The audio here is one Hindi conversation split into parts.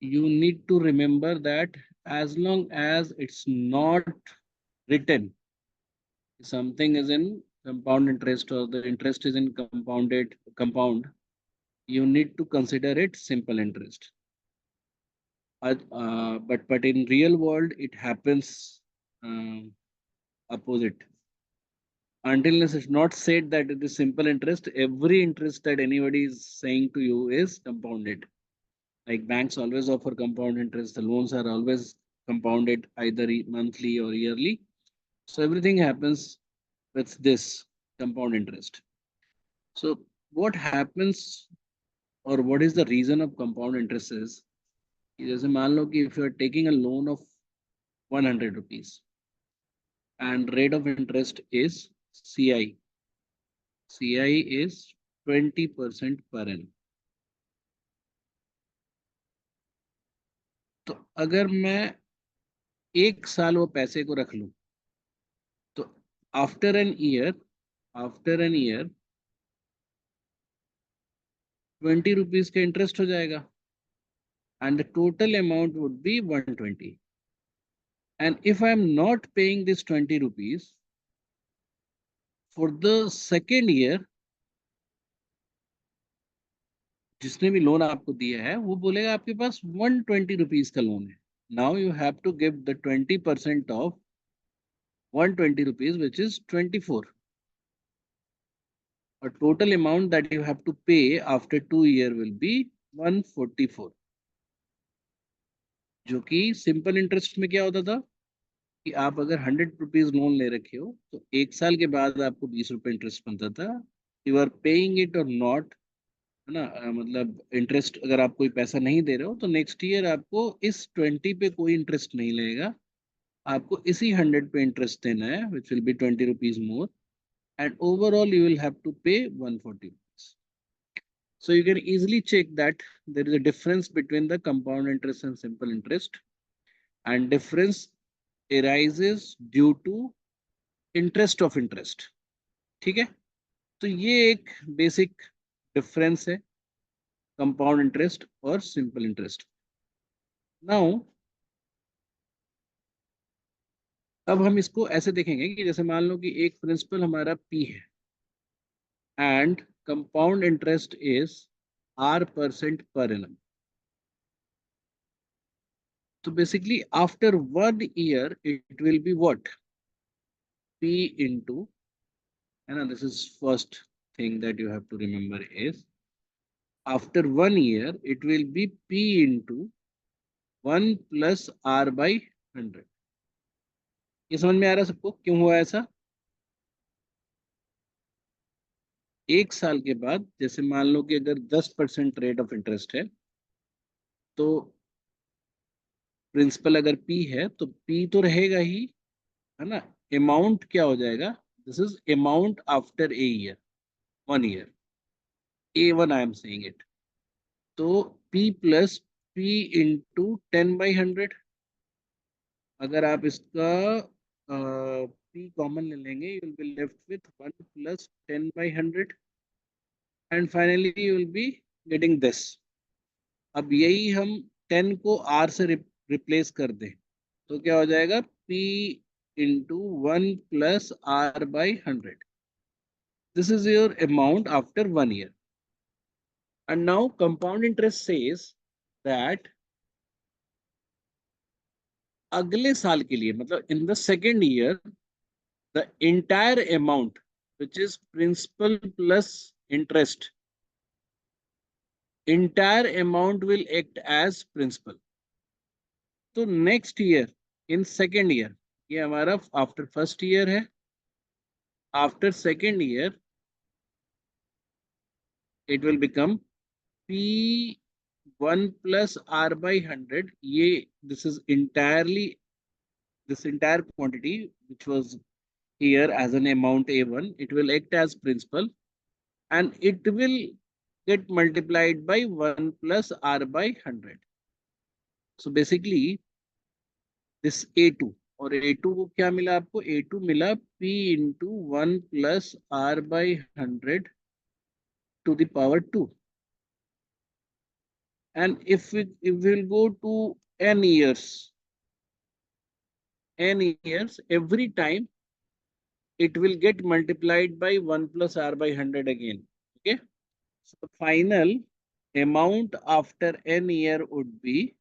you need to remember that as long as it's not written, something is in compound interest or the interest is in compound, you need to consider it simple interest. But in real world, it happens opposite. Until it's not said that it is simple interest, every interest that anybody is saying to you is compounded. Like banks always offer compound interest, the loans are always compounded either monthly or yearly. So everything happens with this compound interest. So what happens or what is the reason of compound interest is, जैसे मान लो कि if you are taking a loan of 100 rupees and rate of interest is CI. CI is 20% per annum. तो अगर मैं एक साल वो पैसे को रख लूं तो after N year after N year 20 rupees का इंटरेस्ट हो जाएगा and the total amount would be 120. And if I am not paying this 20 rupees for the second year, जिसने भी लोन आपको दिया है वो बोलेगा आपके पास 120 रुपीज का लोन है. Now you have to give the 20% of 120 rupees, which is 24. A total amount that you have to pay after 2 years will be 144. जो कि सिंपल इंटरेस्ट में क्या होता था कि आप अगर 100 रुपीज लोन ले रखे हो तो एक साल के बाद आपको 20 रुपए इंटरेस्ट बनता था. यू आर पेइंग इट और नॉट, है ना. मतलब इंटरेस्ट अगर आप कोई पैसा नहीं दे रहे हो तो नेक्स्ट ईयर आपको इस 20 पे कोई इंटरेस्ट नहीं लगेगा, आपको इसी 100 पे इंटरेस्ट देना है, which will be 20 rupees more, and overall you will have to pay 140 rupees. So you can easily check that there is a difference between the compound interest and simple interest, and difference arises due to interest of interest. ठीक है, तो ये एक बेसिक डिफरेंस है कंपाउंड इंटरेस्ट और सिंपल इंटरेस्ट. नाउ अब हम इसको ऐसे देखेंगे कि जैसे मान लो कि एक प्रिंसिपल हमारा पी है and compound interest is R% per annum. So basically after 1 year, it will be what? P into, and this is first thing that you have to remember is, after 1 year, it will be P into 1 plus R by 100. ये समझ में आ रहा है सबको क्यों हुआ ऐसा? एक साल के बाद जैसे मान लो कि अगर 10% रेट ऑफ इंटरेस्ट है तो प्रिंसिपल अगर पी है तो पी तो रहेगा ही, है ना. अमाउंट क्या हो जाएगा? This is amount after a year, 1 year. A1 I am saying it. तो P प्लस P इंटू 10/100. अगर आप इसका P कॉमन ले लेंगे, you will be left with 1 plus 10/100 and finally you will be getting this. अब यही हम 10 को R से रिप्लेस कर दें तो क्या हो जाएगा? P into 1 plus R/100. This is your amount after 1 year. And now compound interest says that अगले साल के लिए मतलब in the second year, the entire amount which is principal plus interest, entire amount will act as principal. तो next year in second year, ये हमारा after first year है, after second year it will become P1 plus R/100. ये this is entirely, this entire quantity which was here as an amount A1, it will act as principal and it will get multiplied by 1 plus R/100. So basically this A2, और A2 को क्या मिला आपको? A2 मिला P into 1 plus R/100 to the power 2. And if we'll go to n years, every time it will get multiplied by 1 plus r by 100 again. Okay. So the final amount after n year would be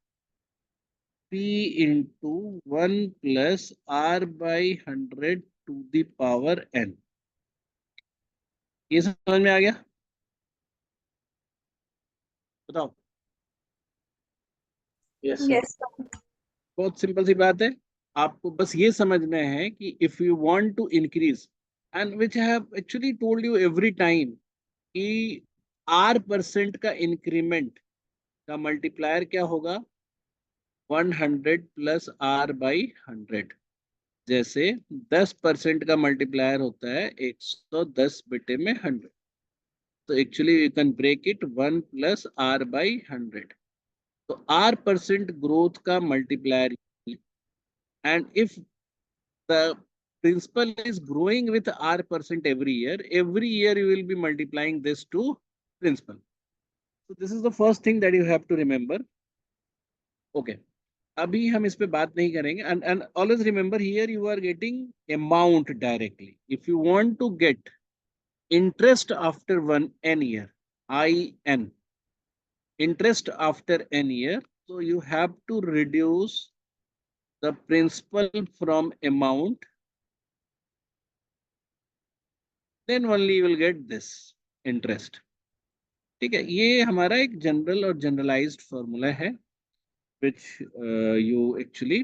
p into 1 plus r by 100 to the power n. ये समझ में आ गया? बताओ. Yes, sir. Yes, sir. बहुत सिंपल सी बात है. आपको बस ये समझना है कि if you want to increase, and which I have actually told you every time, कि r% का इंक्रीमेंट का मल्टीप्लायर क्या होगा? 100 प्लस r बाई 100. जैसे 10% का मल्टीप्लायर होता है 110 बटे में 100. तो actually you can break it 1 plus r by 100. तो r% ग्रोथ का multiplier. And if the principal is growing with r% every year you will be multiplying this to principal. So this is the first thing that you have to remember. Okay. अभी हम इस पे बात नहीं करेंगे. And always remember, here you are getting amount directly. If you want to get interest after n year, IN, interest after n year, so you have to reduce the principal from amount, then only you will get this interest. ठीक है. ये हमारा एक जनरल और जनरलाइज्ड फॉर्मूला है which you actually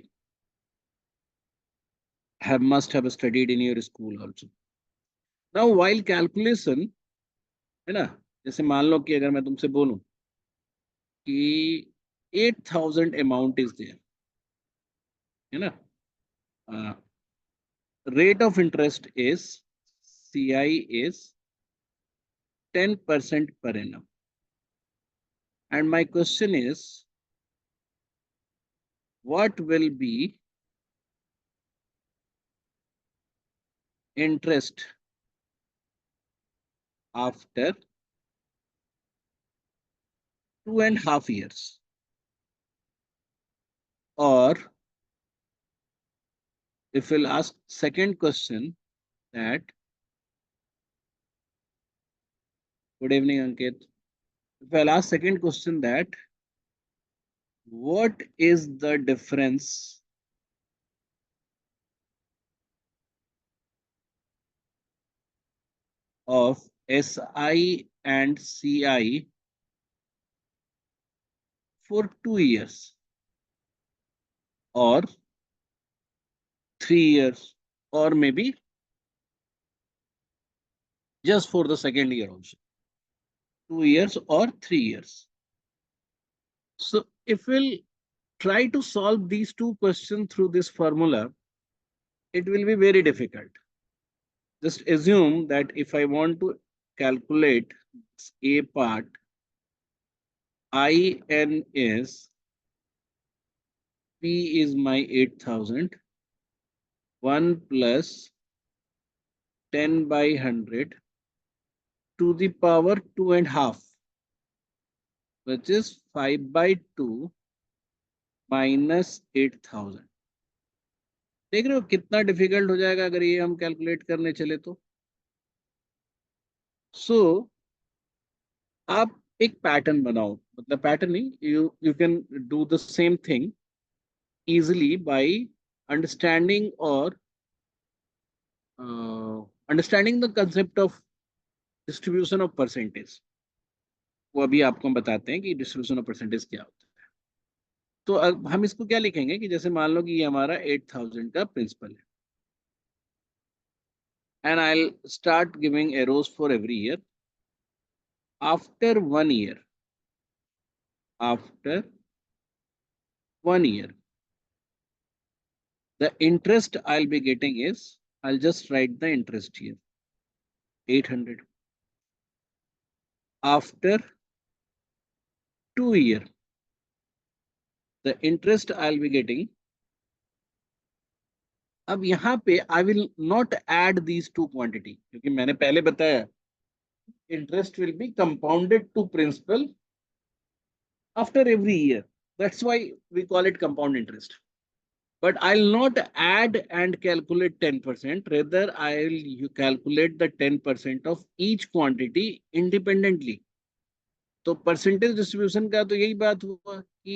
must have studied in your school also. Now while calculation, है ना, जैसे मान लो कि अगर मैं तुमसे बोलूं कि 8,000 अमाउंट इज देयर, है ना, rate of interest is CI is 10% per annum, and my question is, what will be interest after 2.5 years? Or if we'll ask second question that, good evening Ankit, if I'll ask second question that, what is the difference of SI and CI for 2 years or 3 years, or maybe just for the second year also, 2 years or 3 years? So if we'll try to solve these two questions through this formula, it will be very difficult. Just assume that if I want to calculate A part, IN is, P is my 8,000, 1 plus 10 by 100 to the power 2.5, which is 5 by 2 minus 8,000. देख रहे हो कितना डिफिकल्ट हो जाएगा अगर ये हम कैलकुलेट करने चले तो. सो आप एक पैटर्न बनाओ, मतलब पैटर्न नहीं, you can do the same thing easily by understanding or understanding the concept of distribution of percentage. वो अभी आपको हम बताते हैं कि distribution of percentage क्या होता है. तो अब हम इसको क्या लिखेंगे कि जैसे मान लो कि ये हमारा 8,000 का प्रिंसिपल है, and I'll start giving arrows for every year. After 1 year, the interest I'll be getting is, I'll just write the interest here, 800. After 2 year, the interest I'll be getting. अब यहाँ पे I will not add these two quantity, क्योंकि मैंने पहले बताया interest will be compounded to principal after every year. That's why we call it compound interest. But I'll not add and calculate 10%. Rather, I'll calculate the 10% of each quantity independently. तो परसेंटेज डिस्ट्रीब्यूशन का तो यही बात हुआ कि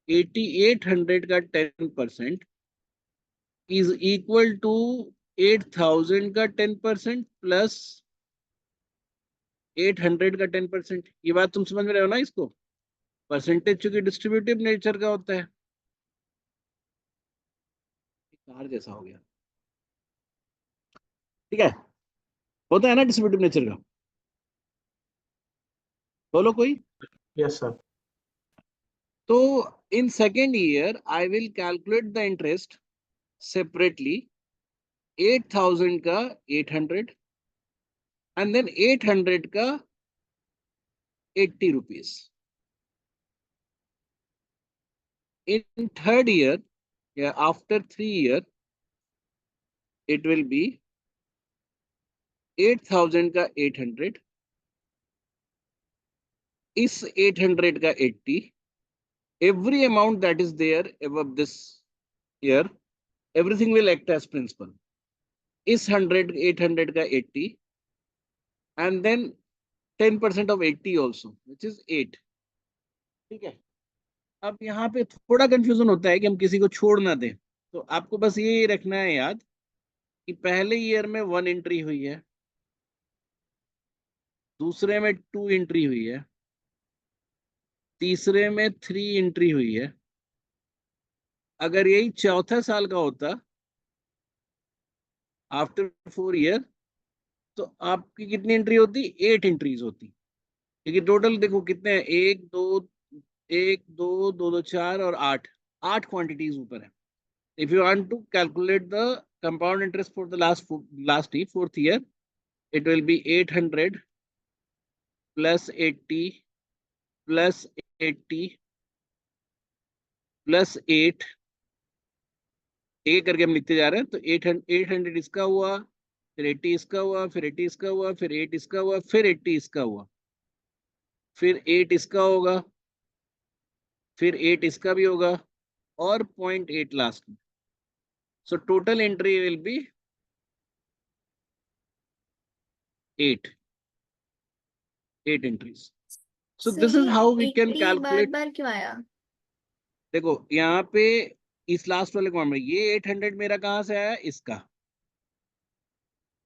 8,800 का 10% इज इक्वल टू 8,000 का 10% प्लस 800 का 10%। ये बात तुम समझ में रहे हो ना इसको? परसेंटेज चूंकि डिस्ट्रीब्यूटिव नेचर का होता है, कार जैसा हो गया, ठीक है, होता है ना डिस्ट्रीब्यूटिव नेचर का। बोलो कोई। Yes, sir. तो in second year I will calculate the interest separately, 8,000 का 800 एंड देन 800 का 80 रुपीज। इन थर्ड ईयर या after 3 year it will be 8,000 का 800, इस 800 का 80, every amount that is there above this year, everything will act as principal. इस 800 का 80 and then 10% of 80 also, which is 8। ठीक है, अब यहाँ पे थोड़ा कंफ्यूजन होता है कि हम किसी को छोड़ ना दें, तो आपको बस ये रखना है याद कि पहले ईयर में 1 एंट्री हुई है, दूसरे में 2 एंट्री हुई है, तीसरे में 3 एंट्री हुई है। अगर यही चौथा साल का होता आफ्टर 4 ईयर, तो आपकी कितनी एंट्री होती? 8 एंट्रीज होती, क्योंकि टोटल देखो कितने हैं, 1 2 4 और 8 क्वांटिटीज ऊपर है। If you want to calculate the compound interest for the last fourth year, it will be 800 plus 80 plus 80 plus 8, एक करके हम लिखते जा रहे हैं। तो 800 इसका हुआ, फिर 80 इसका हुआ, फिर 80 इसका हुआ, फिर 8 इसका हुआ, फिर 80 इसका हुआ, फिर 8 इसका होगा, फिर 8 इसका भी होगा, और 0.8 लास्ट में। So total entry will be 8 entries. So this is how we can calculate. बार क्यों आया? देखो यहाँ पे इस लास्ट वाले कॉलम में ये 800 मेरा कहाँ से आया? इसका,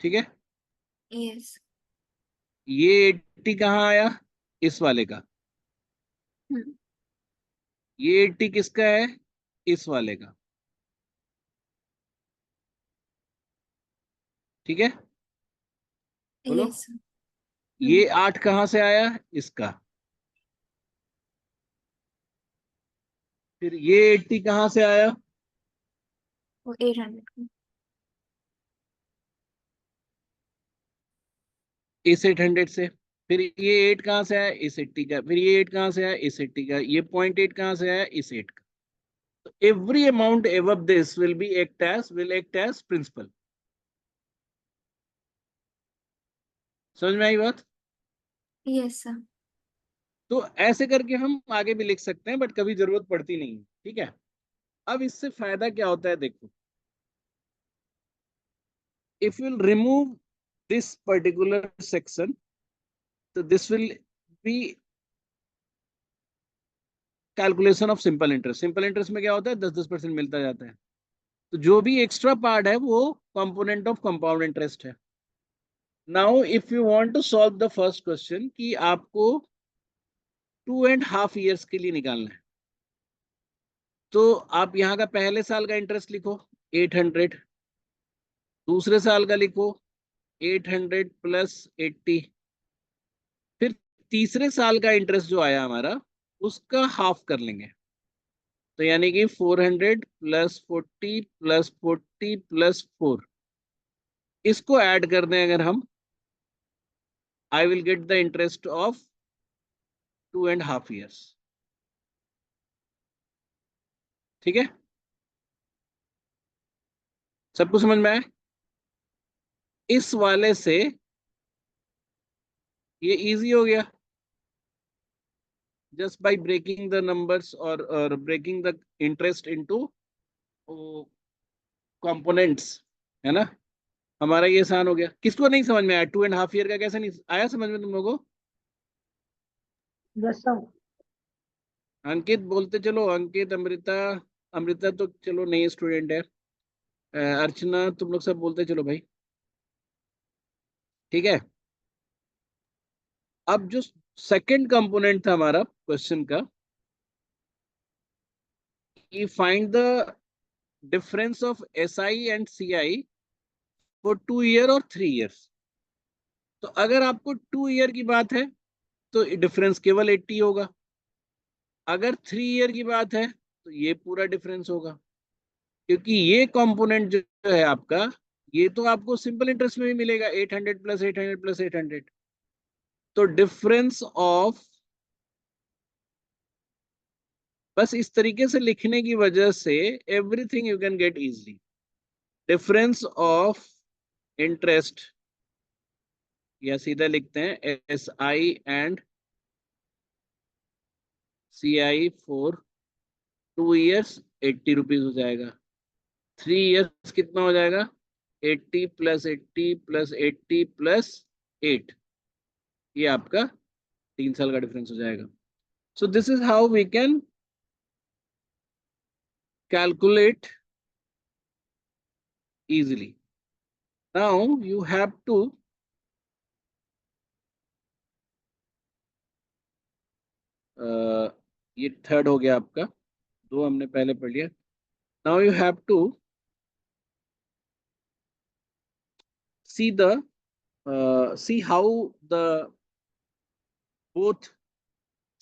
ठीक है। यस। ये 80 कहाँ आया? इस वाले का। ये 80 किसका है? इस वाले का, ठीक है। बोलो। यस। ये 8 कहाँ से आया? इसका। फिर ये 80 कहाँ से आया? वो 800। इस 800 से। फिर ये 8 कहाँ से आया? इस 80 का। फिर ये 8 कहाँ से आया? इस 80 का। ये 0.8 कहाँ से आया? इस 8 का। तो every amount above this will act as principal. समझ में आई बात? Yes sir. तो ऐसे करके हम आगे भी लिख सकते हैं, बट कभी जरूरत पड़ती नहीं है, ठीक है। अब इससे फायदा क्या होता है देखो, if you remove this particular section, तो this will be calculation of simple interest. Simple interest में क्या होता है? 10-10% मिलता जाता है। तो जो भी एक्स्ट्रा पार्ट है वो कंपोनेंट ऑफ कंपाउंड इंटरेस्ट है। Now if you want to solve the first question कि आपको 2.5 ईयर्स के लिए निकालना है, तो आप यहाँ का पहले साल का इंटरेस्ट लिखो 800, दूसरे साल का लिखो 800 प्लस 80, फिर तीसरे साल का इंटरेस्ट जो आया हमारा उसका हाफ कर लेंगे। तो यानी कि 400 प्लस 40 प्लस 40 प्लस 4, इसको ऐड कर दें अगर हम, I will get the interest of 2.5 years. ठीक है, सबको समझ में आए? इस वाले से ये इजी हो गया, just by breaking the numbers or breaking the interest into components, है ना। हमारा ये आसान हो गया। किसको नहीं समझ में आया 2.5 ईयर का, कैसे नहीं आया समझ में तुम लोगों को? Yes sir. अंकित बोलते चलो, अंकित, अमृता, अमृता तो चलो नई स्टूडेंट है, अर्चना, तुम लोग सब बोलते चलो भाई, ठीक है। अब जो सेकंड कंपोनेंट था हमारा क्वेश्चन का, कि find the difference of SI and CI for 2 year और 3 ईयर्स। तो अगर आपको 2 ईयर की बात है तो डिफरेंस केवल 80 होगा, अगर 3 ईयर की बात है तो ये पूरा डिफरेंस होगा, क्योंकि ये कंपोनेंट जो है आपका, ये तो आपको सिंपल इंटरेस्ट में भी मिलेगा, 800 प्लस 800 प्लस 800। तो डिफरेंस ऑफ, बस इस तरीके से लिखने की वजह से everything you can get easily. Difference of interest, या सीधा लिखते हैं SI and CI for 2 years 80 rupees हो जाएगा, 3 ईयर्स कितना हो जाएगा, 80 प्लस 80 प्लस 80 प्लस 8, ये आपका 3 साल का डिफरेंस हो जाएगा। So this is how we can calculate easily. Now you have to ये थर्ड हो गया आपका, दो हमने पहले पढ़ लिया। Now you have to see the see how the both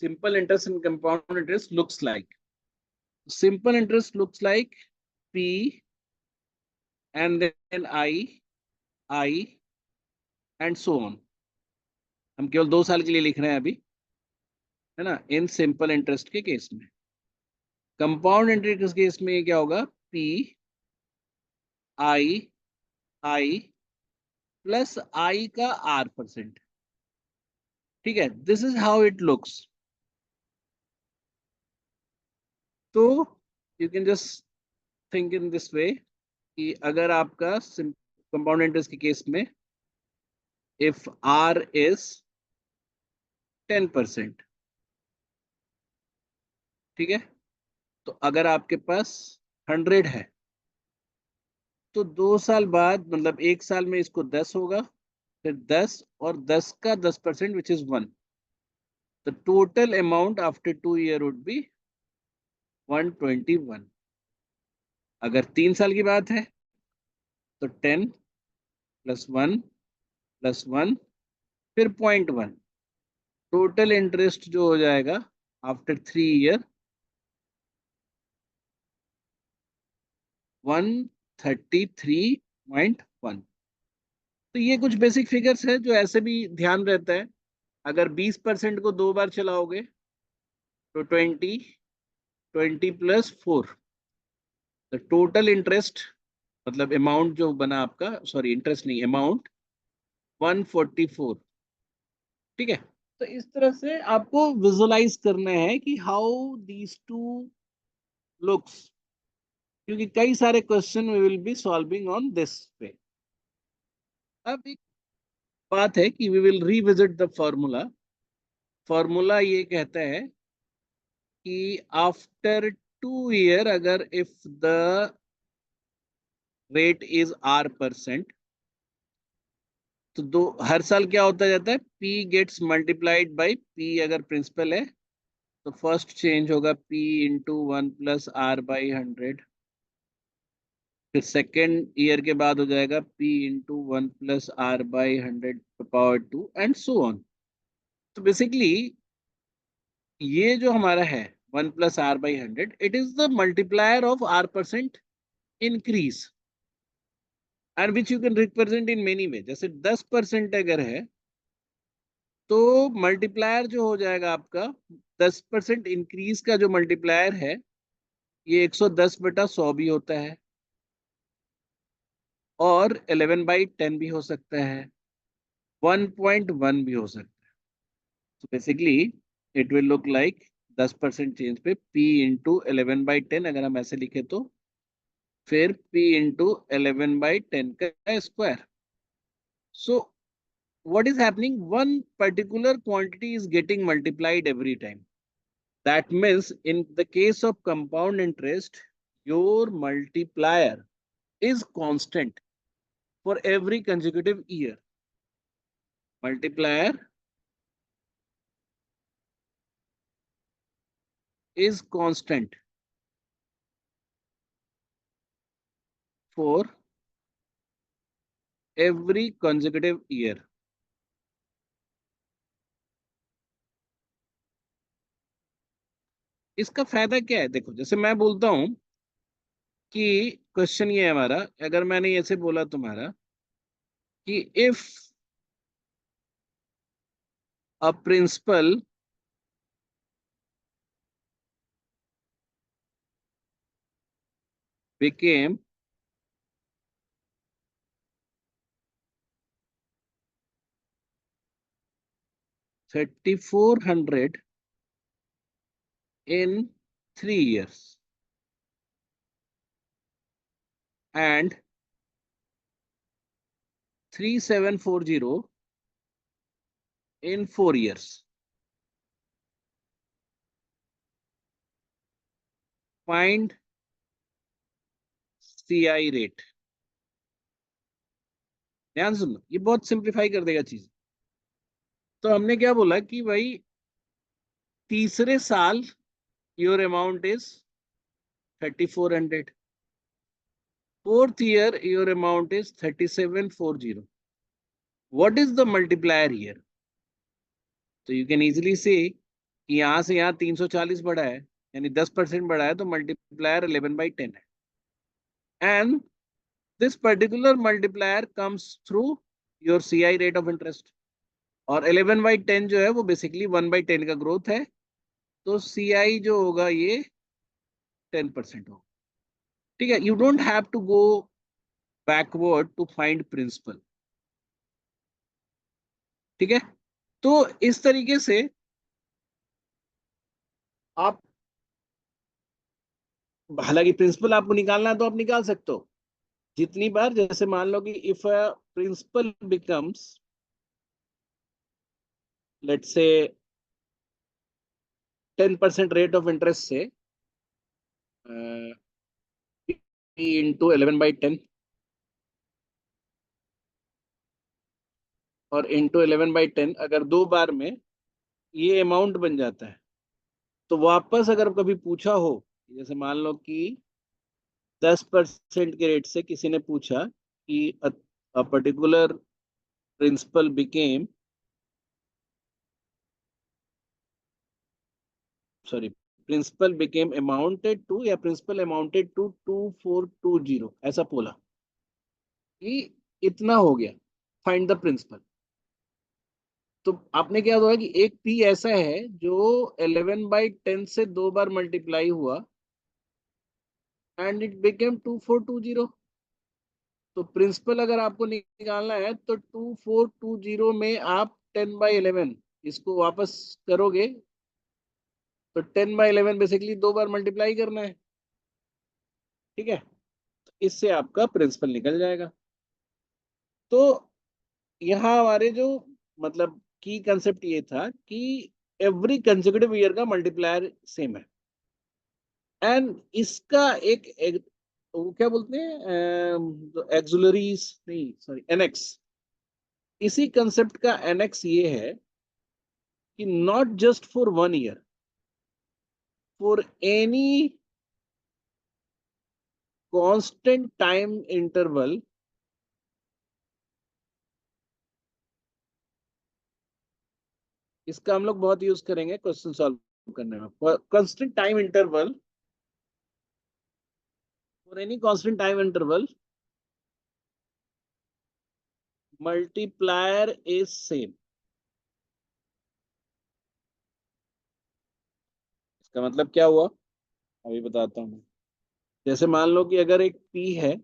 simple interest and compound interest looks like. Simple interest looks like P and then I and so on. हम केवल 2 साल के लिए लिख रहे हैं अभी, है ना, इन सिंपल इंटरेस्ट के केस में। कंपाउंड इंटरेस्ट के केस में ये क्या होगा, P I प्लस I का R%, ठीक है। This is how it looks. तो you can just think in this way कि अगर आपका कंपाउंड इंटरेस्ट के केस में इफ R इज 10%, ठीक है, तो अगर आपके पास 100 है तो 2 साल बाद, मतलब 1 साल में इसको 10 होगा, फिर 10 और 10 का 10% which is 1, the total amount after 2 year would be 121। अगर 3 साल की बात है तो 10 प्लस 1 प्लस 1 फिर 0.1, टोटल इंटरेस्ट जो हो जाएगा आफ्टर 3 ईयर 133.1। तो ये कुछ बेसिक फिगर्स है जो ऐसे भी ध्यान रहता है। अगर 20% को 2 बार चलाओगे तो 20 प्लस 4, द टोटल इंटरेस्ट, मतलब अमाउंट जो बना आपका, सॉरी इंटरेस्ट नहीं, अमाउंट 144, ठीक है। तो इस तरह से आपको विजुअलाइज करना है कि हाउ दीज टू लुक्स, क्योंकि कई सारे question we will be solving on this way. अब एक बात है कि we will revisit the formula. Formula ये कहता है कि आफ्टर 2 ईयर अगर if the rate is R%, तो दो हर साल क्या होता जाता है, P gets multiplied by P अगर प्रिंसिपल है तो फर्स्ट चेंज होगा P इंटू 1 प्लस R/100, फिर सेकेंड ईयर के बाद हो जाएगा P into 1 plus R/100 and so on. तो बेसिकली ये जो हमारा है 1 plus R/100, it is the multiplier of R% increase, and which you can represent in many way. जैसे 10% अगर है तो मल्टीप्लायर जो हो जाएगा आपका 10% इंक्रीज का जो मल्टीप्लायर है, ये 110/100 भी होता है, और 11/10 भी हो सकता है, 1.1 भी हो सकता है। तो basically it will look like 10% change पे P इंटू 11/10, अगर हम ऐसे लिखे तो फिर P इंटू 11/10 का square. So what is happening? One particular quantity is getting multiplied every time. That means in the case of compound interest, your multiplier is constant for every consecutive year. Multiplier is constant for every consecutive year. इसका फायदा क्या है? देखो, जैसे मैं बोलता हूं कि क्वेश्चन ये है हमारा, अगर मैंने ऐसे बोला तुम्हारा कि if a principal became 3,400 in 3 years and 3,740 in 4 years. Find CI rate. ध्यान सुनना, ये बहुत सिंप्लीफाई कर देगा चीज. तो हमने क्या बोला कि भाई तीसरे साल your amount is 3,400. Fourth year your amount is 3,740. What is the multiplier here? So you can easily say कि यहां से यहाँ 340 बढ़ा है, यानी 10% बढ़ा है, तो मल्टीप्लायर 11/10 है. And this particular multiplier comes through your CI rate of interest. और 11/10 जो है वो बेसिकली 1/10 का ग्रोथ है. तो CI जो होगा ये 10% होगा. ठीक है, you don't have to go backward to find principal. ठीक है, तो इस तरीके से आप, हालांकि प्रिंसिपल आपको निकालना है तो आप निकाल सकते हो जितनी बार, जैसे मान लो कि if a principal becomes let's say 10% rate of interest से इंटू 11/10 और इंटू 11/10, अगर 2 बार में ये अमाउंट बन जाता है, तो वापस अगर कभी पूछा हो, जैसे मान लो कि 10% के रेट से किसी ने पूछा कि a particular principal became, sorry, principal became amounted to, या principal amounted to 2,420, ऐसा बोला कि इतना हो गया, फाइंड द प्रिंसिपल. तो आपने क्या होगा कि एक पी ऐसा है जो 11/10 से 2 बार मल्टीप्लाई हुआ एंड इट बिकेम 2,420. तो प्रिंसिपल अगर आपको निकालना है तो 2,420 में आप 10/11 इसको वापस करोगे, तो 10/11 बेसिकली 2 बार मल्टीप्लाई करना है. ठीक है, तो इससे आपका प्रिंसिपल निकल जाएगा. तो यहाँ हमारे जो मतलब की कंसेप्ट ये था कि एवरी कंसेक्यूटिव ईयर का मल्टीप्लायर सेम है. एंड इसका वो क्या बोलते हैं, एक्सुलरीज नहीं, सॉरी, एनेक्स. इसी कंसेप्ट का एनेक्स ये है कि not just for 1 year, for any constant time interval, इसका हम लोग बहुत यूज करेंगे क्वेश्चन सॉल्व करने में. Constant time interval, for any constant time interval multiplier is same. इसका मतलब क्या हुआ अभी बताता हूँ. जैसे मान लो कि अगर एक पी है,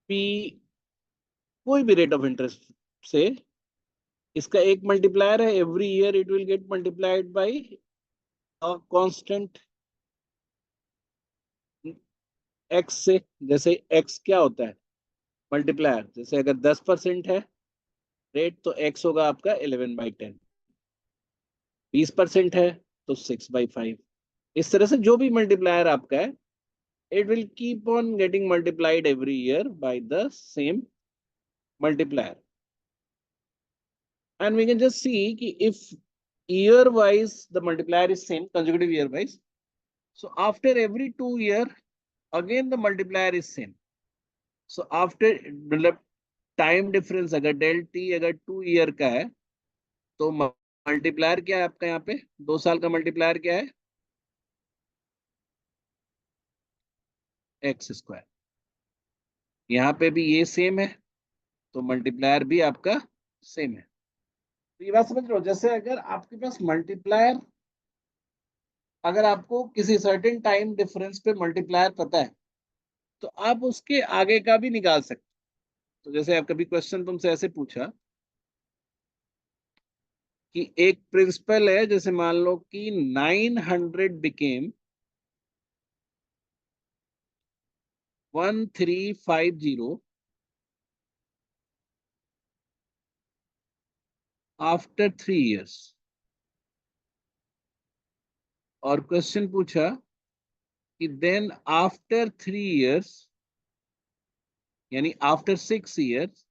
पी कोई भी रेट ऑफ इंटरेस्ट से इसका एक मल्टीप्लायर है, every year it will get multiplied by a constant x से। जैसे एक्स क्या होता है मल्टीप्लायर, जैसे अगर 10% है रेट तो एक्स होगा आपका 11/10, 20% है तो 6/5। इस तरह से जो भी मल्टीप्लायर आपका है, it will keep on getting multiplied every year by the same multiplier. And we can just see कि if year wise the multiplier is same, consecutive year wise, so after every 2 year again the multiplier is same. So after मतलब टाइम डिफरेंस अगर डेल टी अगर 2 ईयर का है तो मल्टीप्लायर क्या है आपका यहाँ पे, 2 साल का मल्टीप्लायर क्या है, x²। यहाँ पे भी ये सेम है तो मल्टीप्लायर भी आपका सेम है। तो ये बात समझ रहे हो, जैसे अगर आपके पास मल्टीप्लायर, अगर आपको किसी सर्टेन टाइम डिफरेंस पे मल्टीप्लायर पता है तो आप उसके आगे का भी निकाल सकते। तो जैसे आप कभी क्वेश्चन तुमसे ऐसे पूछा कि एक प्रिंसिपल है, जैसे मान लो कि 900 बिकेम 1350 आफ्टर 3 years, और क्वेश्चन पूछा कि देन आफ्टर 3 years यानी आफ्टर 6 years,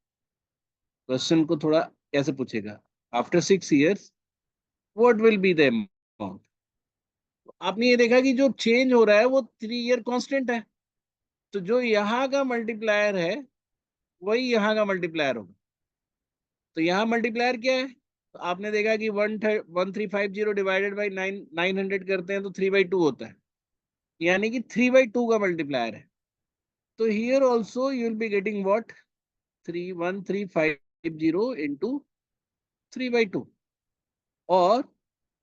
क्वेश्चन को थोड़ा कैसे पूछेगा, after 6 years what will be the amount. आपने ये देखा कि जो चेंज हो रहा है वो 3 ईयर कांस्टेंट है, तो जो यहाँ का मल्टीप्लायर है वही यहाँ का मल्टीप्लायर होगा। तो यहाँ मल्टीप्लायर क्या है, तो आपने देखा कि 1350 डिवाइडेड बाई 900 करते हैं तो 3/2 होता है, यानी कि 3/2 का मल्टीप्लायर है। तो here also you will be getting what, 1350 into 3/2। और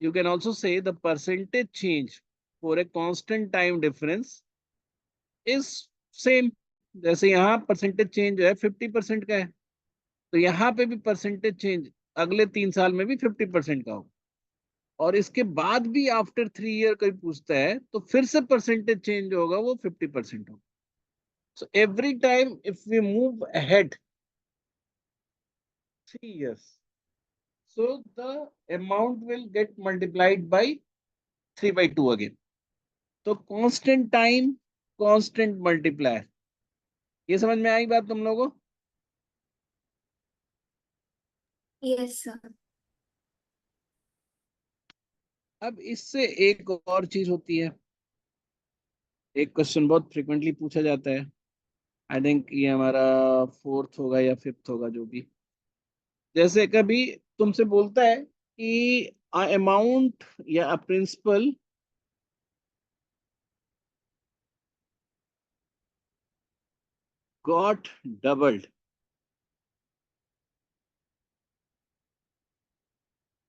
you can also say the percentage change for a constant time difference is same। जैसे यहाँ परसेंटेज चेंज जो है 50% का है, तो यहाँ पे भी परसेंटेज चेंज अगले 3 साल में भी 50% का होगा। और इसके बाद भी आफ्टर 3 ईयर कोई पूछता है तो फिर से परसेंटेज चेंज होगा, वो 50% होगा। So every time if we move ahead 3 years, so the amount will get multiplied by 3/2 again। तो कांस्टेंट टाइम कांस्टेंट मल्टीप्लायर, ये समझ में आई बात तुम लोगों को? Yes, sir. अब इससे एक और चीज होती है, एक क्वेश्चन बहुत फ्रिक्वेंटली पूछा जाता है, आई थिंक ये हमारा फोर्थ होगा या फिफ्थ होगा जो भी। जैसे कभी तुमसे बोलता है कि अमाउंट या प्रिंसिपल गॉट डबल्ड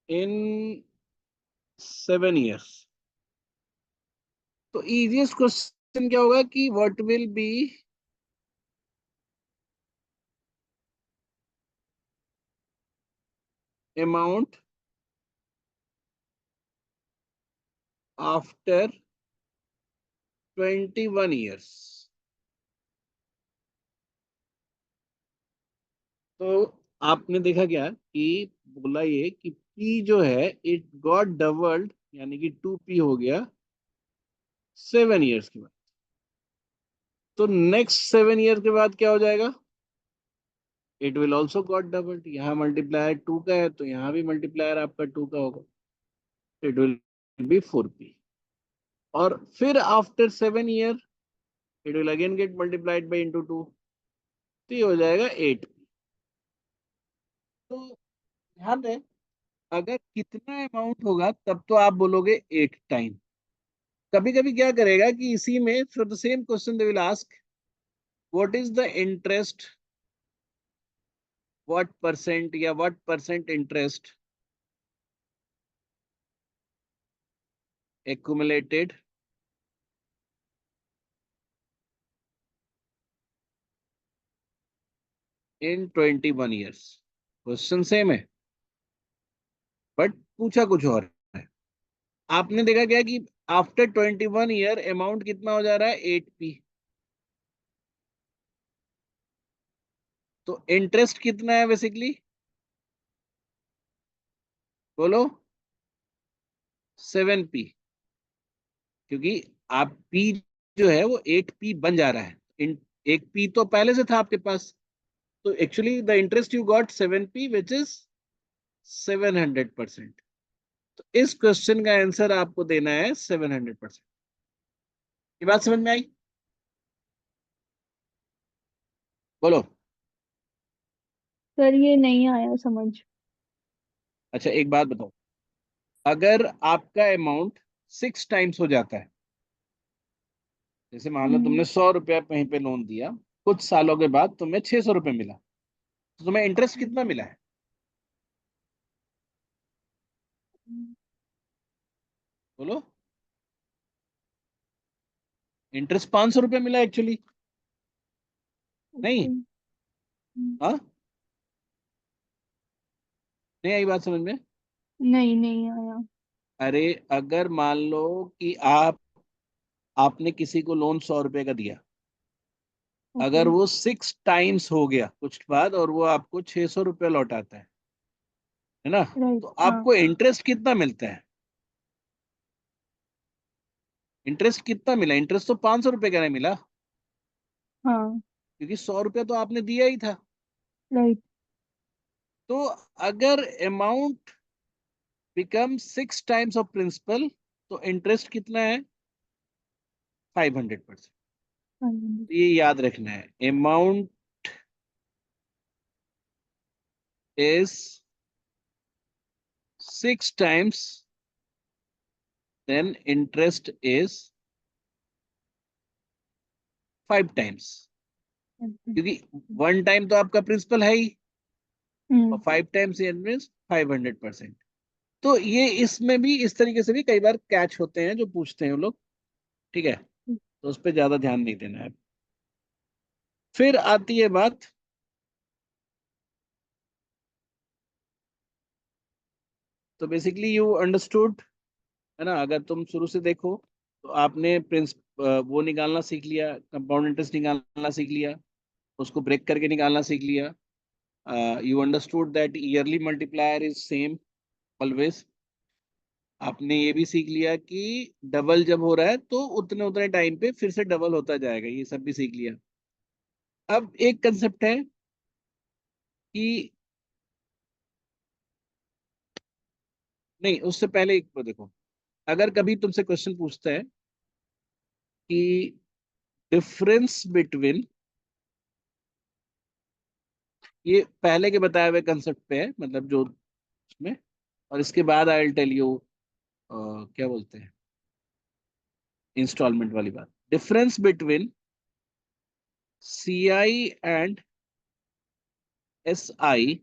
इन 7 years, तो इजिएस्ट क्वेश्चन क्या होगा कि what will be amount after 21 years। तो आपने देखा क्या कि बोला ये कि P जो है इट गॉट डबल्ड, यानी कि 2P हो गया 7 years के बाद। तो नेक्स्ट 7 years के बाद क्या हो जाएगा, it will also got doubled. यहाँ मल्टीप्लायर 2 का है तो यहाँ भी मल्टीप्लायर आपका 2 का होगा, इट विल बी 4P। और फिर आफ्टर 7 year it will again get multiplied by into 2, तो ये हो जाएगा 8P। तो ध्यान दें, अगर कितना अमाउंट होगा तब तो आप बोलोगे 8 टाइम। कभी कभी क्या करेगा कि इसी में for the same question they will ask what is the interest, what percent या what percent interest accumulated in 21 years। Question same है, बट पूछा कुछ और है। आपने देखा क्या कि आफ्टर 21 ईयर अमाउंट कितना हो जा रहा है, 8p। तो इंटरेस्ट कितना है बेसिकली, बोलो, 7p। क्योंकि आप p जो है वो 8p बन जा रहा है। एक p तो पहले से था आपके पास। तो actually the interest you got 7p which is 700%। तो इस क्वेश्चन का आंसर आपको देना है 700%। ये बात समझ में आई, बोलो। सर ये नहीं आया समझ। अच्छा एक बात बताओ, अगर आपका अमाउंट 6 टाइम्स हो जाता है, जैसे मान लो तुमने 100 रुपया कहीं पे लोन दिया, कुछ सालों के बाद तुम्हें 600 रुपये मिला, तो तुम्हें इंटरेस्ट कितना मिला है, बोलो। इंटरेस्ट 500 रुपये मिला एक्चुअली, नहीं? हाँ, नहीं आई बात समझ में? नहीं नहीं आया। अरे अगर मान लो कि आपने किसी को लोन 100 रुपये का दिया, ओके। अगर वो 6 टाइम्स हो गया कुछ बाद और वो आपको 600 रुपये लौटाता है ना, राइट तो हाँ। आपको इंटरेस्ट कितना मिलता है, इंटरेस्ट कितना मिला? इंटरेस्ट तो 500 रुपये का नहीं मिला, हाँ क्योंकि 100 रुपया तो आपने दिया ही था। राइट। तो अगर amount become 6 times of principal, तो इंटरेस्ट कितना है, 500%। ये याद रखना है, amount is 6 times, then interest is 5 times. क्योंकि 1 टाइम तो आपका प्रिंसिपल है ही, और 5 टाइम्स इंटरेस्ट 500%। तो ये इसमें भी इस तरीके से भी कई बार कैच होते हैं जो पूछते हैं वो लोग, ठीक है? तो उस पर ज्यादा ध्यान नहीं देना है। फिर आती है बात, तो बेसिकली यू अंडरस्टूड, है ना? अगर तुम शुरू से देखो तो आपने प्रिंस वो निकालना सीख लिया, कंपाउंड इंटरेस्ट निकालना सीख लिया, उसको ब्रेक करके निकालना सीख लिया। You understood that yearly multiplier is same always. आपने ये भी सीख लिया कि डबल जब हो रहा है तो उतने उतने टाइम पे फिर से डबल होता जाएगा, ये सब भी सीख लिया। अब एक कंसेप्ट है कि, नहीं उससे पहले एक को देखो, अगर कभी तुमसे क्वेश्चन पूछता है कि डिफरेंस बिटवीन, ये पहले के बताए हुए कंसेप्ट पे है, मतलब जो उसमें, और इसके बाद आई विल टेल यू क्या बोलते हैं, इंस्टॉलमेंट वाली बात। Difference between CI and SI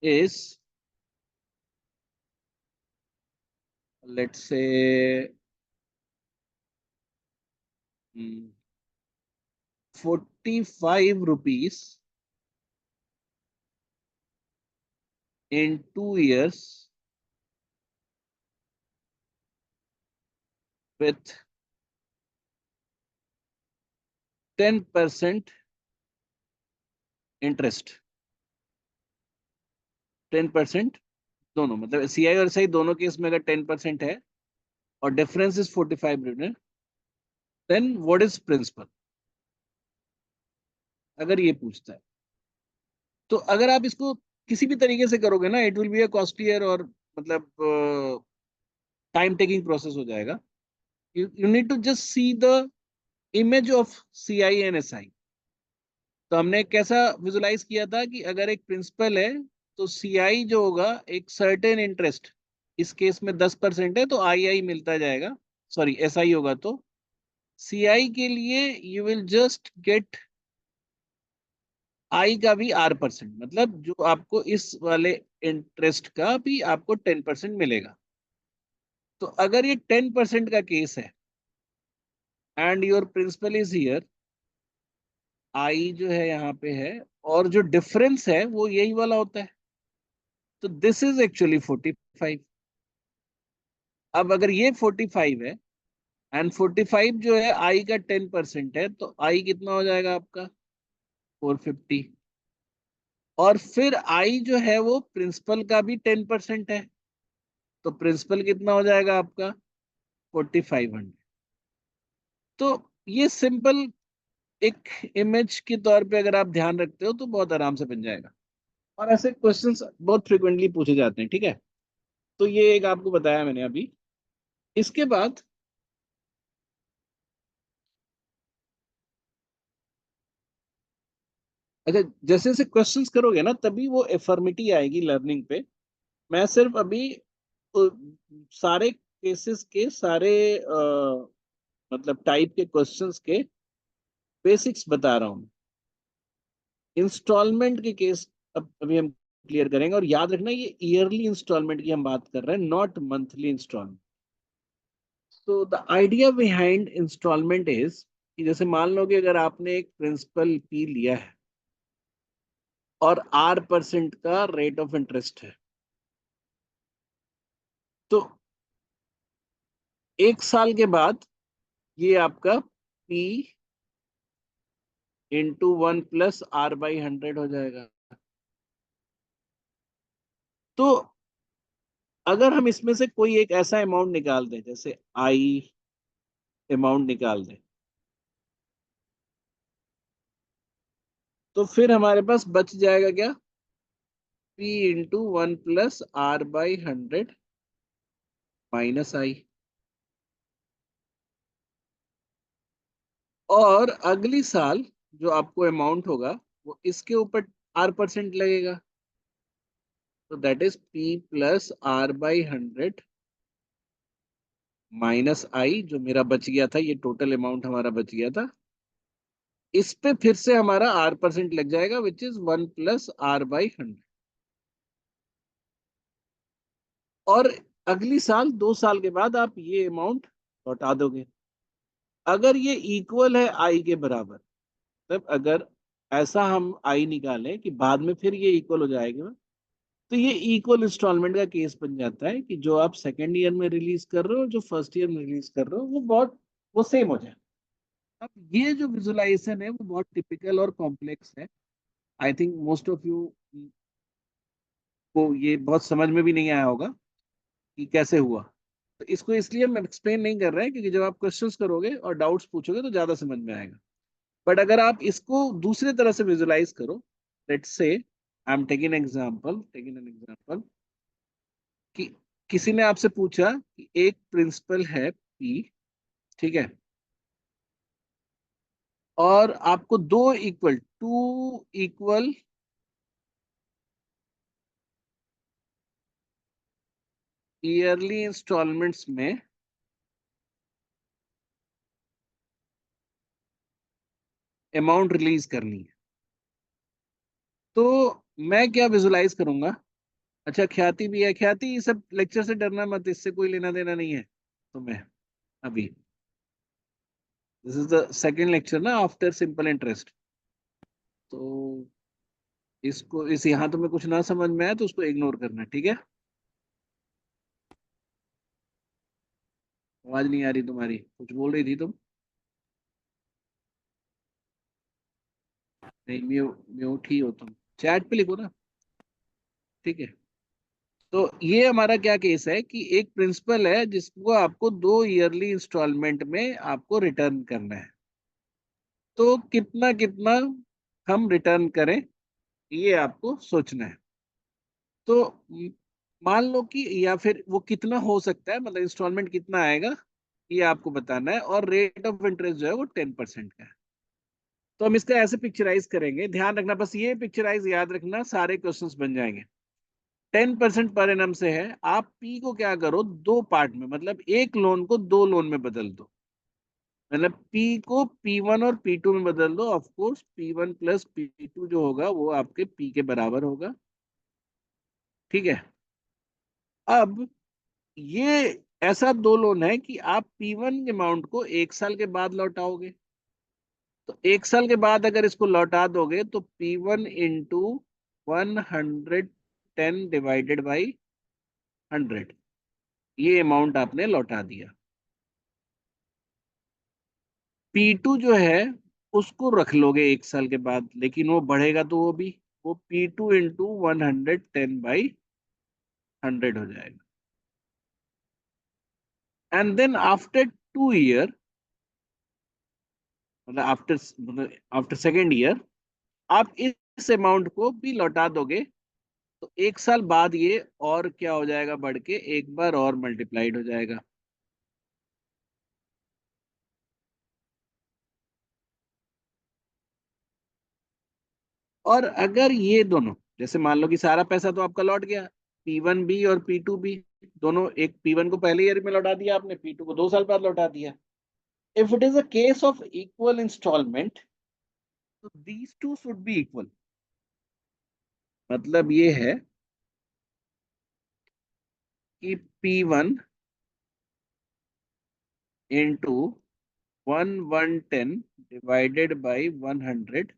is, let's say, 45 rupees in 2 years with 10% interest. 10% दोनों, मतलब CI और SI दोनों केस में अगर 10% है और डिफरेंस इज 45 रुपये, देन व्हाट इज प्रिंसिपल, अगर ये पूछता है। तो अगर आप इसको किसी भी तरीके से करोगे ना, it will be a costlier और मतलब टाइम टेकिंग प्रोसेस हो जाएगा। You need to just see the image of CI and SI। तो हमने कैसा विजुलाइज किया था कि अगर एक प्रिंसिपल है तो CI जो होगा एक सर्टेन इंटरेस्ट, इस केस में 10% है तो II मिलता जाएगा, सॉरी SI होगा तो CI के लिए you will just get I का भी R%, मतलब जो आपको इस वाले इंटरेस्ट का भी आपको 10% मिलेगा। तो अगर ये 10% का केस है and your principal is here, I जो है यहाँ पे है, और जो डिफरेंस है वो यही वाला होता है, तो दिस इज एक्चुअली 45। अब अगर ये 45 है एंड 45 जो है आई का 10% है, तो आई कितना हो जाएगा आपका 450। और फिर आई जो है वो प्रिंसिपल का भी 10% है, तो प्रिंसिपल कितना हो जाएगा आपका 4500। तो ये सिंपल एक इमेज के तौर पे अगर आप ध्यान रखते हो तो बहुत आराम से बन जाएगा। और ऐसे क्वेश्चंस बहुत फ्रिक्वेंटली पूछे जाते हैं, ठीक है। तो ये एक आपको बताया मैंने अभी। इसके बाद अच्छा, जैसे जैसे क्वेश्चंस करोगे ना तभी वो एफर्मिटी आएगी लर्निंग पे। मैं सिर्फ अभी सारे केसेस के सारे मतलब टाइप के क्वेश्चंस के बेसिक्स बता रहा हूँ। इंस्टॉलमेंट के केस अब अभी हम क्लियर करेंगे। और याद रखना ये ईयरली इंस्टॉलमेंट की हम बात कर रहे हैं, not monthly installment. So the idea behind installment is कि जैसे मान लो कि अगर आपने एक प्रिंसिपल पी लिया है और R% का रेट ऑफ इंटरेस्ट है, तो एक साल के बाद ये आपका P इंटू 1 + R/100 हो जाएगा। तो अगर हम इसमें से कोई एक ऐसा अमाउंट निकाल दें, जैसे आई अमाउंट निकाल दें, तो फिर हमारे पास बच जाएगा क्या, P इंटू 1 + R/100 माइनस आई। और अगली साल जो आपको अमाउंट होगा वो इसके ऊपर R% लगेगा, तो that is P + R/100 minus I. जो मेरा बच गया था, ये टोटल अमाउंट हमारा बच गया था, इस पे फिर से हमारा R% लग जाएगा, विच इज 1 + R/100। और अगली साल 2 साल के बाद आप ये अमाउंट लौटा दोगे। अगर ये इक्वल है आई के बराबर, तब अगर ऐसा हम आई निकालें कि बाद में फिर ये इक्वल हो जाएगा, तो ये इक्वल इंस्टॉलमेंट का केस बन जाता है कि जो आप सेकेंड ईयर में रिलीज कर रहे हो, जो फर्स्ट ईयर में रिलीज कर रहे हो, वो सेम हो जाए। अब ये जो विजुलाइजेशन है वो बहुत टिपिकल और कॉम्प्लेक्स है। I think most of you को ये बहुत समझ में भी नहीं आया होगा कि कैसे हुआ। तो इसको इसलिए हम एक्सप्लेन नहीं कर रहे हैं, क्योंकि जब आप क्वेश्चंस करोगे और डाउट्स पूछोगे तो ज्यादा समझ में आएगा। बट अगर आप इसको दूसरे तरह से विजुलाइज करो, let's say I am taking an example कि किसी ने आपसे पूछा कि एक प्रिंसिपल है पी, ठीक है, और आपको टू इक्वल ईयरली इंस्टॉलमेंट्स में अमाउंट रिलीज करनी है। तो मैं क्या विजुलाइज करूंगा। अच्छा, ख्याति भी है। ख्याति, ये सब लेक्चर से डरना मत, इससे कोई लेना देना नहीं है तुम्हें अभी। This is the second lecture ना आफ्टर सिंपल इंटरेस्ट। तो इसको इस यहाँ तुम्हें कुछ ना समझ में आया तो उसको इग्नोर करना, ठीक है। आवाज नहीं आ रही तुम्हारी, कुछ बोल रही थी तुम। नहीं, म्यूट ही हो तुम, चैट पे लिखो ना, ठीक है। तो ये हमारा क्या केस है कि एक प्रिंसिपल है जिसको आपको 2 ईयरली इंस्टॉलमेंट में आपको रिटर्न करना है। तो कितना कितना हम रिटर्न करें, ये आपको सोचना है। तो मान लो कि, या फिर वो कितना हो सकता है, मतलब इंस्टॉलमेंट कितना आएगा, ये आपको बताना है। और रेट ऑफ इंटरेस्ट जो है वो 10% का है। तो हम इसका ऐसे पिक्चराइज करेंगे, ध्यान रखना, बस ये पिक्चराइज याद रखना, सारे क्वेश्चंस बन जाएंगे। 10% पर एनम से है, आप पी को क्या करो, दो पार्ट में, मतलब एक लोन को दो लोन में बदल दो। मतलब पी को P1 और P2 में बदल दो। ऑफ कोर्स P1 + P2 जो होगा वो आपके पी के बराबर होगा, ठीक है। अब ये ऐसा दो लोन है कि आप P1 अमाउंट को एक साल के बाद लौटाओगे। तो एक साल के बाद अगर इसको लौटा दोगे तो P1 इंटू 110 10 डिवाइडेड बाई 100, ये अमाउंट आपने लौटा दिया। P2 जो है उसको रख लोगे 1 साल के बाद, लेकिन वो बढ़ेगा तो वो P2 इंटू 110/100 हो जाएगा। एंड देन आफ्टर 2 ईयर, मतलब आफ्टर सेकेंड ईयर, आप इस अमाउंट को भी लौटा दोगे, तो 1 साल बाद ये और क्या हो जाएगा, बढ़ के एक बार और मल्टीप्लाइड हो जाएगा। और अगर ये दोनों, जैसे मान लो कि सारा पैसा तो आपका लौट गया, P1 भी और P2 भी, दोनों, एक P1 को पहले ईयर में लौटा दिया आपने, P2 को 2 साल बाद लौटा दिया। If it is a case of equal installment, तो these two should be equal. मतलब ये है कि P1 into 110 divided by 100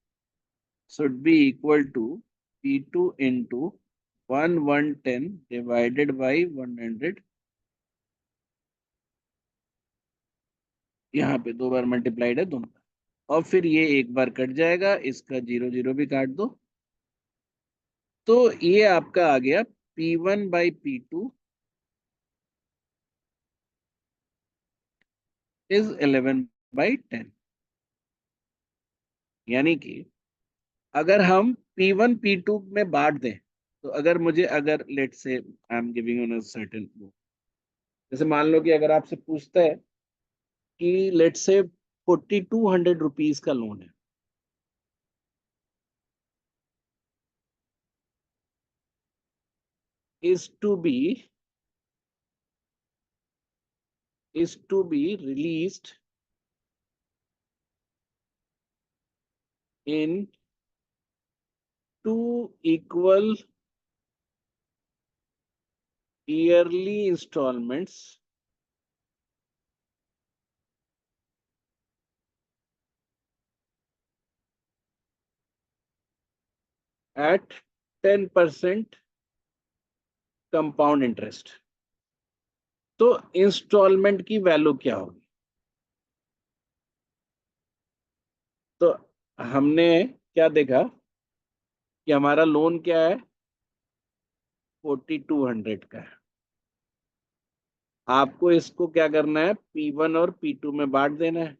should be equal to P2 into 110 divided by 100। यहाँ पे 2 बार मल्टीप्लाइड है दोनों का, और फिर ये एक बार कट जाएगा, इसका 0 0 भी काट दो, तो ये आपका आ गया P1/P2 इज 11/10। यानी कि अगर हम P1 P2 में बांट दें, तो अगर लेट से I am giving you certain, जैसे मान लो कि अगर आपसे पूछता है कि लेट से 4200 रुपीज का लोन है, is to be released in 2 equal yearly installments at 10% compound interest. तो इंस्टॉलमेंट की वैल्यू क्या होगी? तो हमने क्या देखा कि हमारा लोन क्या है, 4200 का है। आपको इसको क्या करना है, P1 और P2 में बांट देना है,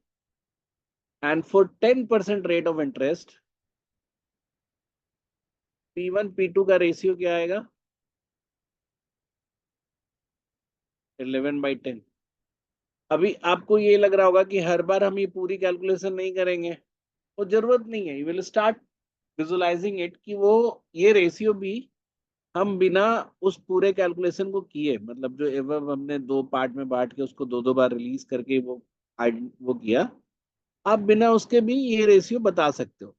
and for 10% rate of interest P1 P2 का रेशियो क्या आएगा, 11/10। अभी आपको ये लग रहा होगा कि हर बार हम ये पूरी कैलकुलेशन नहीं करेंगे, वो जरूरत नहीं है। You will start visualising it कि वो ये रेशियो भी हम बिना उस पूरे कैलकुलेशन को किए, मतलब जो एवं हमने 2 पार्ट में बांट के उसको 2 2 बार रिलीज करके वो किया, आप बिना उसके भी ये रेशियो बता सकते हो।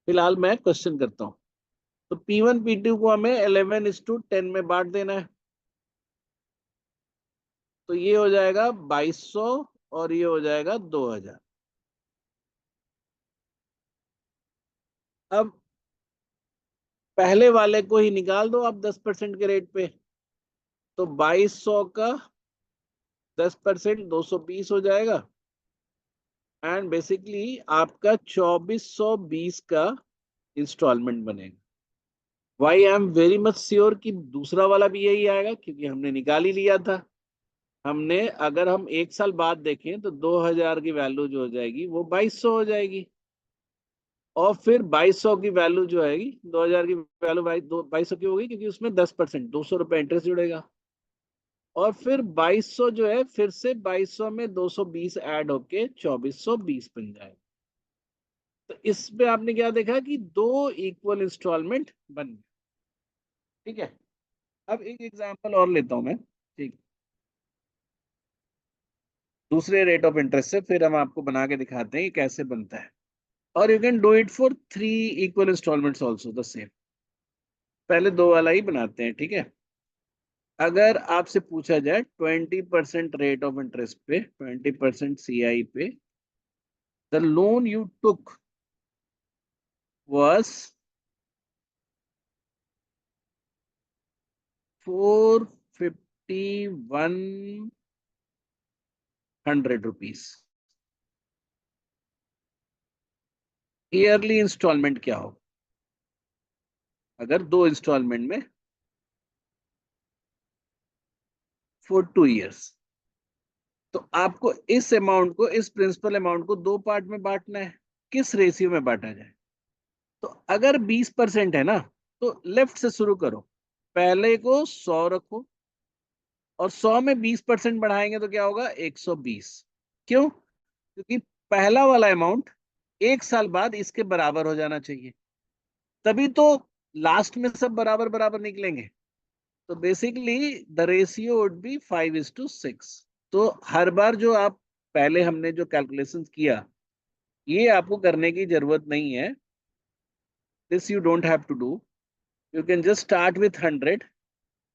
फिलहाल मैं क्वेश्चन करता हूँ। तो P1 P2 को हमें 11:10 में बांट देना है, तो ये हो जाएगा 2200 और ये हो जाएगा 2000। अब पहले वाले को ही निकाल दो आप 10% के रेट पे, तो 2200 का 10% 220 हो जाएगा, एंड बेसिकली आपका 2420 का इंस्टॉलमेंट बनेगा। Why I am very much sure कि दूसरा वाला भी यही आएगा, क्योंकि हमने निकाल ही लिया था। हमने, अगर हम 1 साल बाद देखें तो 2000 की वैल्यू जो हो जाएगी वो 2200 हो जाएगी, और फिर 2200 की वैल्यू जो आएगी, 2000 की वैल्यू 2200 की होगी, क्योंकि उसमें 10% 200 रुपये इंटरेस्ट जुड़ेगा, और फिर 2200 जो है, फिर से 2200 में 220 ऐड होके 2420 बन जाएगा। तो इसमें आपने क्या देखा कि 2 इक्वल इंस्टॉलमेंट बन गए। ठीक है, अब एक एग्जांपल और लेता हूं मैं, ठीक, दूसरे रेट ऑफ इंटरेस्ट से, फिर हम आपको बना के दिखाते हैं कि कैसे बनता है। और you can do it for 3 equal installments also the same. पहले दो वाला ही बनाते हैं, ठीक है। अगर आपसे पूछा जाए 20% रेट ऑफ इंटरेस्ट पे, 20% CI पे, the loan you took was ₹451 yearly installment क्या हो अगर 2 इंस्टॉलमेंट में फॉर 2 years? तो आपको इस अमाउंट को, इस प्रिंसिपल अमाउंट को 2 पार्ट में बांटना है। किस रेशियो में बांटा जाए? तो अगर 20% है ना, तो लेफ्ट से शुरू करो। पहले को 100 रखो और 100 में 20% बढ़ाएंगे तो क्या होगा? 120। क्यों? क्योंकि पहला वाला अमाउंट 1 साल बाद इसके बराबर हो जाना चाहिए, तभी तो लास्ट में सब बराबर बराबर निकलेंगे। तो basically the ratio would be 5:6। तो हर बार जो आप पहले हमने जो कैलकुलेशंस किया, ये आपको करने की जरूरत नहीं है। This you don't have to do. You can just start with 100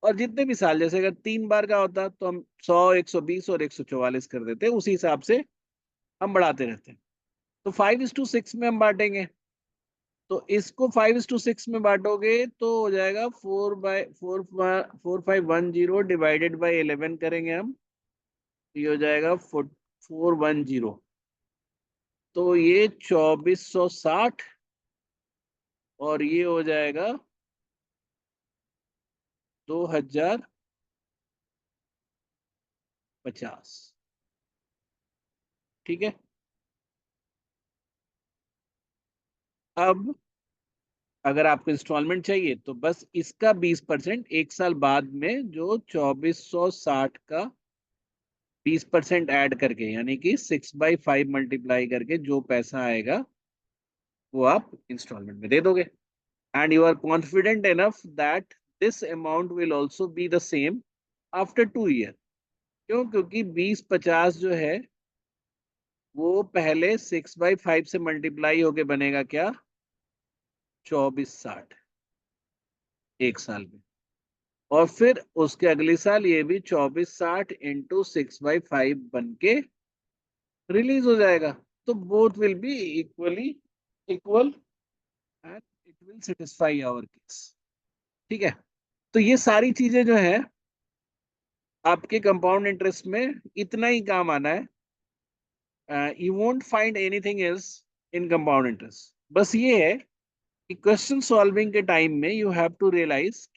और जितने भी साल, जैसे अगर 3 बार का होता तो हम 100, 120 और 144 कर देते, उसी हिसाब से हम बढ़ाते रहते हैं। तो 5:6 में हम बांटेंगे। तो इसको 5:6 में बांटोगे तो हो जाएगा 4510 डिवाइडेड बाई 11 करेंगे हम, ये हो जाएगा 410। तो ये 2460 और ये हो जाएगा 2050। ठीक है। अब अगर आपको इंस्टॉलमेंट चाहिए तो बस इसका 20% 1 साल बाद में, जो 2460 का 20% ऐड करके, यानी कि 6/5 मल्टीप्लाई करके जो पैसा आएगा वो आप इंस्टॉलमेंट में दे दोगे। And you are confident enough that this amount will also be the same after 2 years। क्यों? क्योंकि 2050 जो है वो पहले 6/5 से मल्टीप्लाई होके बनेगा क्या? 2460 1 साल में। और फिर उसके अगले साल ये भी 2460 इंटू 6/5 बन के रिलीज हो जाएगा। तो both will be equally equal and it will satisfy our case. ठीक है। तो ये सारी चीजें जो है आपके कंपाउंड इंटरेस्ट में इतना ही काम आना है। You won't find anything else in compound interest. बस ये है कि क्वेश्चन सॉल्विंग के टाइम में यू हैव टू रियलाइज